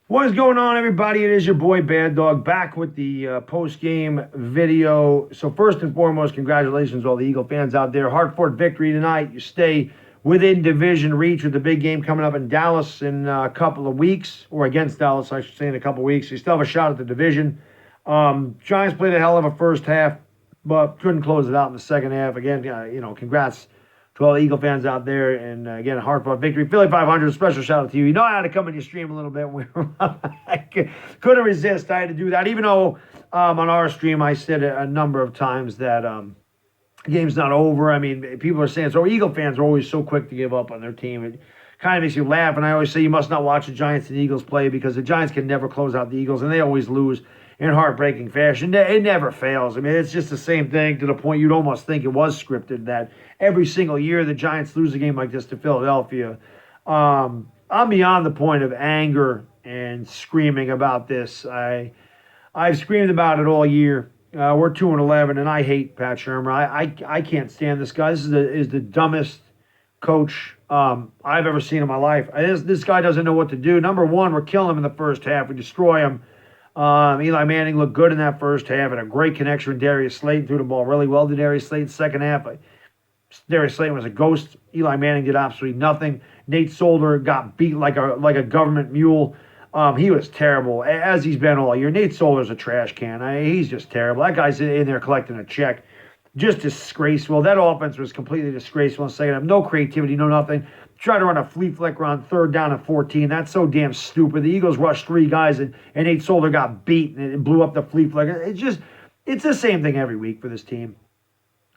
What is going on, everybody? It is your boy Baddog back with the post-game video. So first and foremost, congratulations to all the Eagle fans out there. Hard-fought victory tonight. You stay within division reach with the big game coming up in Dallas in a couple of weeks, or against Dallas, I should say, in a couple of weeks. You still have a shot at the division. Giants played a hell of a first half, but couldn't close it out in the second half. Again, congrats to all the Eagle fans out there, and again, a hard-fought victory. Philly 500, special shout-out to you. You know I had to come in your stream a little bit. I couldn't resist. I had to do that, even though on our stream I said a number of times that the game's not over. I mean, people are saying, so Eagle fans are always so quick to give up on their team. It kind of makes you laugh, and I always say you must not watch the Giants and Eagles play because the Giants can never close out the Eagles, and they always lose in heartbreaking fashion. It never fails. I mean, it's just the same thing to the point you'd almost think it was scripted, that every single year the Giants lose a game like this to Philadelphia. I'm beyond the point of anger and screaming about this. I've screamed about it all year. We're 2-11, and I hate Pat Shurmur. I can't stand this guy. This is the dumbest coach I've ever seen in my life. This guy doesn't know what to do. Number one, we're killing him in the first half. We destroy him. Eli Manning looked good in that first half, and a great connection with Darius Slayton. Threw the ball really well to Darius Slayton. Second half, Darius Slayton was a ghost. Eli Manning did absolutely nothing. Nate Solder got beat like a government mule. He was terrible, as he's been all year. Nate Solder's a trash can. He's just terrible. That guy's in there collecting a check. Just disgraceful. That offense was completely disgraceful in the second half. No creativity, no nothing. Tried to run a flea flicker on third down and 14. That's so damn stupid. The Eagles rushed three guys, and Nate Solder got beat, and it blew up the flea flicker. It's the same thing every week for this team.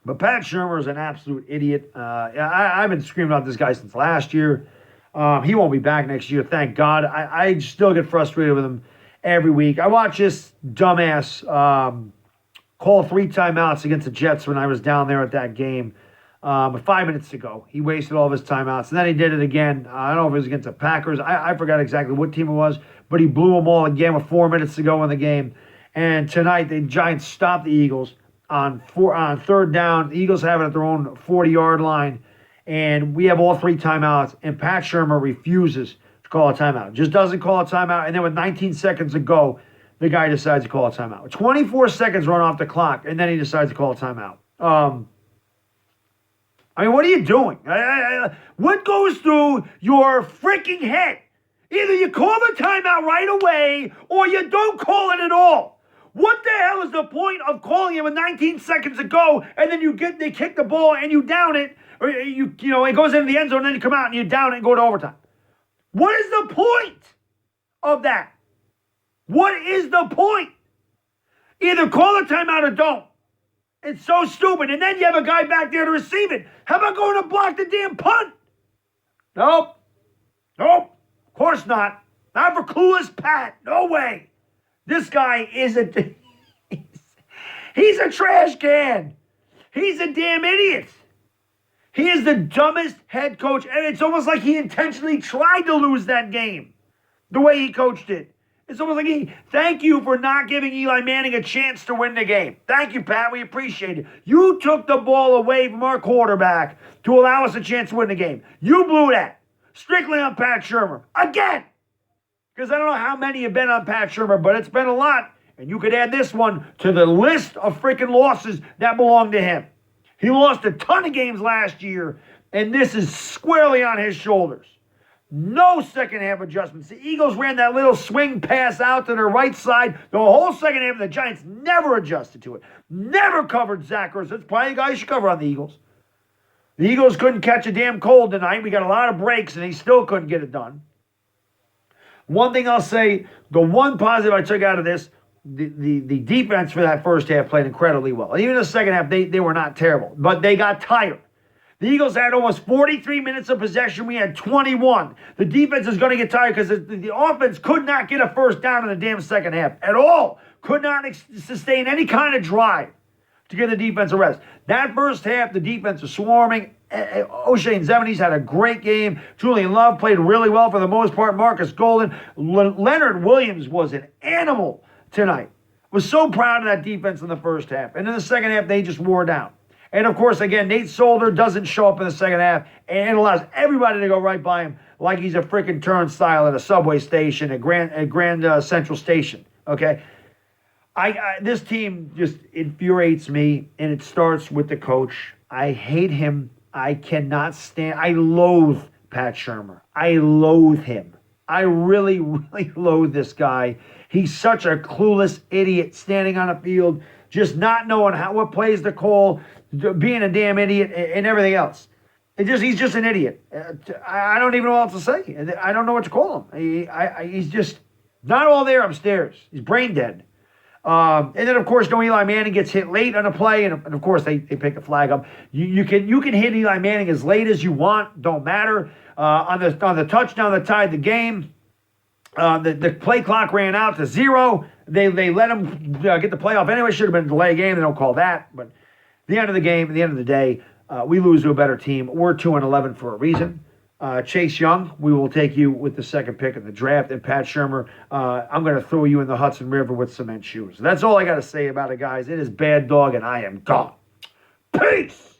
But Pat Shurmur is an absolute idiot. I've been screaming about this guy since last year. He won't be back next year, thank God. I still get frustrated with him every week. I watch this dumbass call 3 timeouts against the Jets when I was down there at that game. 5 minutes ago, he wasted all of his timeouts, and then he did it again. I don't know if it was against the Packers. I forgot exactly what team it was, but he blew them all again with 4 minutes to go in the game. And tonight, the Giants stopped the Eagles on third down. The Eagles have it at their own 40-yard line, and we have all 3 timeouts, and Pat Shurmur refuses to call a timeout. Just doesn't call a timeout, and then with 19 seconds to go, the guy decides to call a timeout. 24 seconds run off the clock, and then he decides to call a timeout. I mean, what are you doing? What goes through your freaking head? Either you call the timeout right away or you don't call it at all. What the hell is the point of calling it with 19 seconds to go, and then they kick the ball and you down it, or it goes into the end zone, and then you come out and you down it and go to overtime? What is the point of that? What is the point? Either call a timeout or don't. It's so stupid. And then you have a guy back there to receive it. How about going to block the damn punt? Nope. Of course not. Not for Clueless Pat. No way. This guy is he's a trash can. He's a damn idiot. He is the dumbest head coach. And it's almost like he intentionally tried to lose that game. The way he coached it. It's almost like thank you for not giving Eli Manning a chance to win the game. Thank you, Pat. We appreciate it. You took the ball away from our quarterback to allow us a chance to win the game. You blew that. Strictly on Pat Shurmur. Again. Because I don't know how many have been on Pat Shurmur, but it's been a lot. And you could add this one to the list of freaking losses that belong to him. He lost a ton of games last year, and this is squarely on his shoulders. No second half adjustments. The Eagles ran that little swing pass out to their right side. The whole second half, the Giants never adjusted to it. Never covered Zach Ertz. That's probably a guy you should cover on the Eagles. The Eagles couldn't catch a damn cold tonight. We got a lot of breaks, and he still couldn't get it done. One thing I'll say, the one positive I took out of this, the defense for that first half played incredibly well. Even in the second half, they were not terrible, but they got tired. The Eagles had almost 43 minutes of possession. We had 21. The defense is going to get tired because the offense could not get a first down in the damn second half at all. Could not sustain any kind of drive to give the defense a rest. That first half, the defense was swarming. O'Shea Zemenis had a great game. Julian Love played really well for the most part. Marcus Golden. Leonard Williams was an animal tonight. Was so proud of that defense in the first half. And in the second half, they just wore down. And, of course, again, Nate Solder doesn't show up in the second half, and it allows everybody to go right by him like he's a freaking turnstile at a subway station, at Grand Central Station. Okay, this team just infuriates me, and it starts with the coach. I hate him. I cannot stand. I loathe Pat Shurmur. I loathe him. I really, really loathe this guy. He's such a clueless idiot standing on a field, just not knowing what plays to call, being a damn idiot, and everything else. He's just an idiot. I don't even know what else to say. I don't know what to call him. He's just not all there upstairs. He's brain dead. And then, of course, Eli Manning gets hit late on a play, and of course, they pick the flag up. You can hit Eli Manning as late as you want. Don't matter. On the touchdown that tied the game, the play clock ran out to 0. They let him get the playoff anyway. Should have been a delay game. They don't call that. But the end of the game, at the end of the day, we lose to a better team. We're 2-11 for a reason. Chase Young, we will take you with the second pick in the draft. And Pat Shurmur, I'm going to throw you in the Hudson River with cement shoes. That's all I got to say about it, guys. It is Baddog, and I am gone. Peace!